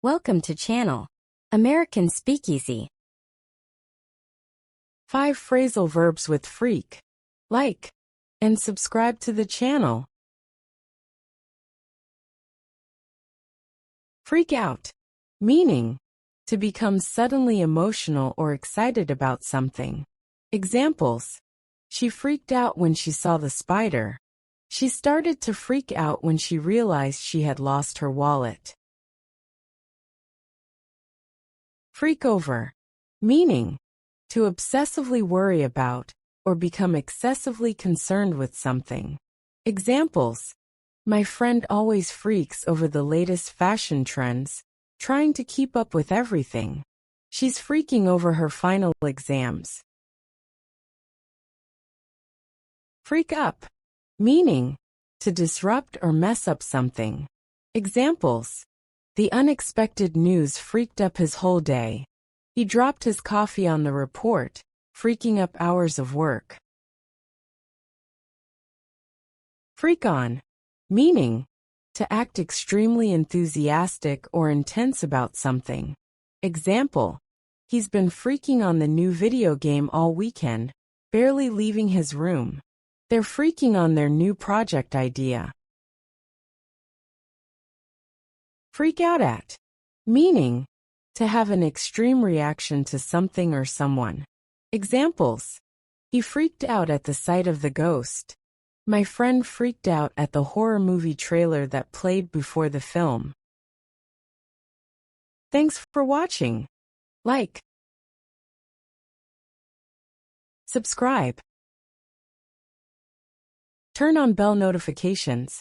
Welcome to channel American Speakeasy. 5 phrasal verbs with freak. Like and subscribe to the channel. Freak out. Meaning, to become suddenly emotional or excited about something. Examples: she freaked out when she saw the spider. She started to freak out when she realized she had lost her wallet. Freak over. Meaning, to obsessively worry about or become excessively concerned with something. Examples: my friend always freaks over the latest fashion trends, trying to keep up with everything. She's freaking over her final exams. Freak up. Meaning, to disrupt or mess up something. Examples: the unexpected news freaked up his whole day. He dropped his coffee on the report, freaking up hours of work. Freak on. Meaning, to act extremely enthusiastic or intense about something. Example: he's been freaking on the new video game all weekend, barely leaving his room. They're freaking on their new project idea. Freak out at. Meaning, to have an extreme reaction to something or someone. Examples: he freaked out at the sight of the ghost. My friend freaked out at the horror movie trailer that played before the film. Thanks for watching. Like, subscribe, turn on bell notifications.